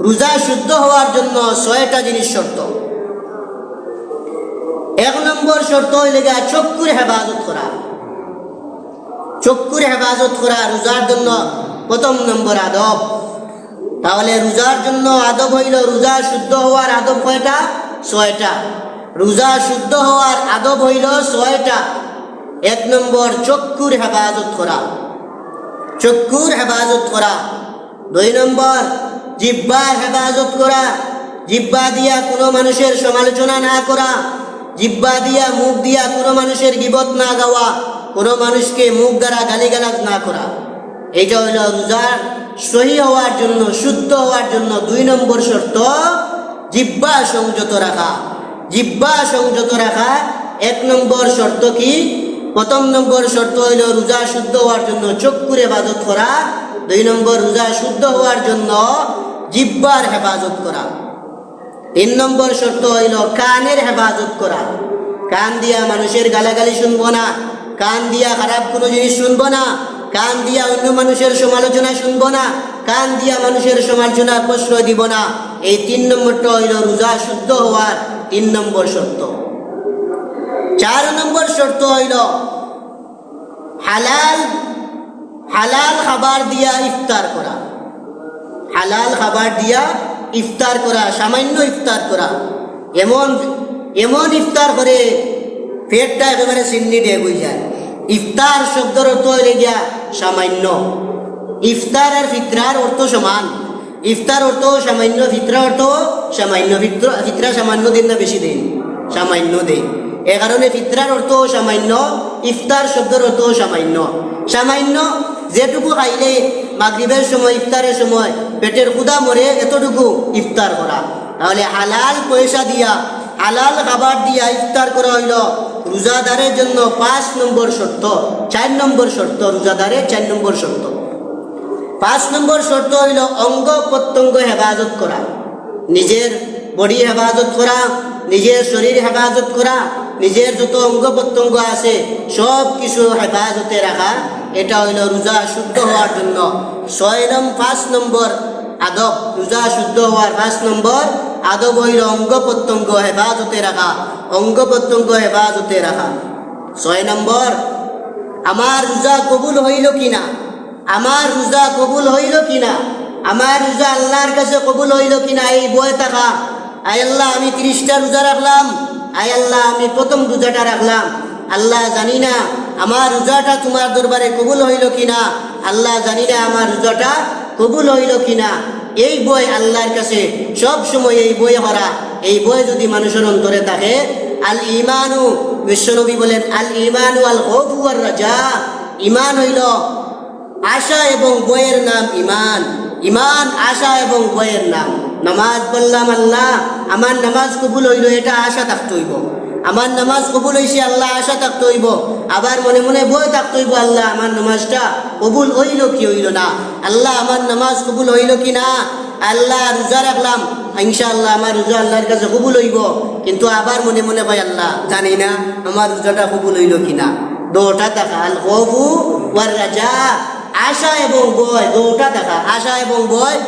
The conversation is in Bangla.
রোজা শুদ্ধ হওয়ার জন্য 6টা জিনিস শর্ত। 1 নম্বর শর্ত হইলে চক্ষুর হেফাজত করা। চক্ষুর হেফাজত করা রোজার জন্য প্রথম নম্বর আদব। তাহলে রোজার জন্য আদব হইল, রোজা শুদ্ধ হওয়ার আদব কয়টা? 6টা। রোজা শুদ্ধ হওয়ার আদব হইল 6টা। 1 নম্বর চক্ষুর হেফাজত করা, চক্ষুর হেফাজত করা। 2 নম্বর জিহ্বার হেফাজত করা, জিহ্বা দিয়া কোনো মানুষের সমালোচনা না করা, জিহ্বা দিয়া মুখ দিয়া কোনো মানুষের গীবত না গাওয়া, কোনো মানুষকে মুখ দ্বারা গালিগালাজ না করা। এইটা হইল রোজার সহি হওয়ার জন্য, শুদ্ধ হওয়ার জন্য 2 নম্বর শর্ত, জিহ্বা সংযত রাখা। জিহ্বা সংযত রাখা 1 নম্বর শর্ত কি? প্রথম নম্বর শর্ত হইল রোজা শুদ্ধ হওয়ার জন্য চক্ষুর হেফাজত করা। 2 নম্বর রোজা শুদ্ধ হওয়ার জন্য জিহ্বার হেফাজত করা। 3 নম্বর শর্ত হইল কানের হেফাজত করা। কান দিয়া মানুষের গালাগালি শুনবো না, কান দিয়া খারাপ কোনো জিনিস শুনবো না, কান দিয়া অন্য মানুষের সমালোচনা শুনবো না, কান দিয়া মানুষের সমালোচনা প্রশ্রয় দিব না। এই 3 নম্বরটা হইল রোজা শুদ্ধ হওয়ার 3 নম্বর শর্ত। 4 নম্বর শর্ত হইল হালাল হালাল খাবার দিয়া ইফতার করা। হালাল খাবার দিয়া ইফতার করা, সামান্য ইফতার করা। এমন এমন ইফতার করে পেটটা একেবারে সিন্নি ডেক হয়ে যায়। ইফতার শব্দের অর্থ হইলে গিয়া সামান্য। ইফতার আর ফিতরার অর্থ সমান। ইফতার অর্থ সামান্য, ফিতরা অর্থ সামান্য। ফিতরা সামান্য দিন না বেশি দিন? সামান্য দেয়। এ কারণে ফিতরার অর্থ সামান্য, ইফতার শব্দের অর্থ সামান্য। সামান্য যেটুকু খাইলে মাগরিবের সময়, ইফতারের সময় পেটের ক্ষুধা মরে, এতটুকু ইফতার করা। তাহলে হালাল পয়সা দিয়া, হালাল খাবার দিয়া ইফতার করা হইল রোজাদারের জন্য 5 নম্বর শর্ত। 4 নম্বর শর্ত রোজাদারের 4 নম্বর শর্ত। 5 নম্বর শর্ত হইল অঙ্গ প্রত্যঙ্গ হেফাজত করা। নিজের বডি হেফাজত করা, নিজের শরীর হেফাজত করা, নিজের যত অঙ্গ প্রত্যঙ্গ আছে সব কিছু হেফাজতে রাখা। এটা হইল রোজা শুদ্ধ হওয়ার জন্য 5 নম্বর আদব। রোজা শুদ্ধ হওয়ার 5 নম্বর আদব হইল অঙ্গ প্রত্যঙ্গ হেফাজতে রাখা। অঙ্গ প্রত্যঙ্গ হেফাজতে রাখা। 6 নম্বর আমার রোজা কবুল হইল কিনা, আমার রোজা কবুল হইল কিনা, আমার রোজা আল্লাহর কাছে কবুল হইল কিনা এই বয়ে থাকা। আয় আল্লাহ, আমি 30টা রোজা রাখলাম, আয় আল্লাহ আমি প্রথম রোজাটা রাখলাম, আল্লাহ জানি না আমার রোজাটা তোমার দরবারে কবুল হইল কিনা, আল্লাহ জানি না আমার রোজাটা কবুল হইল কিনা। এই বই আল্লাহর কাছে সব সময় এই বই করা। এই বই যদি মানুষের অন্তরে থাকে, আল ইমানু, বিশ্বনবী বলেন আল ইমানু আল খৌফু ওয়ার রাজা। ইমান হইল আশা এবং বইয়ের নাম ইমান। ইমান আশা এবং বইয়ের নাম। নামাজ পড়লাম, আল্লাহ আমার নামাজ কবুল হইল, এটা আশা থাকতে হইব। আমার নামাজ কবুল হয়েছে, আল্লাহ আশা থাকতে হইব। আবার মনে মনে বই থাকতে হইব, আল্লাহ আমার নামাজটা কবুল হইল কি হইল না, আল্লাহ আমার নামাজ কবুল হইল কি না। আল্লাহ রোজা রাখলাম, ইনশাআল্লাহ আমার রোজা আল্লাহর কাছে কবুল হইব, কিন্তু আবার মনে মনে ভাই আল্লাহ জানি না আমার রোজাটা কবুল হইল কিনা। 2টা দেখা, আল খৌফু ওয়ার রাজা, আশা এবং বয় 2টা দেখা। আশা এবং বয়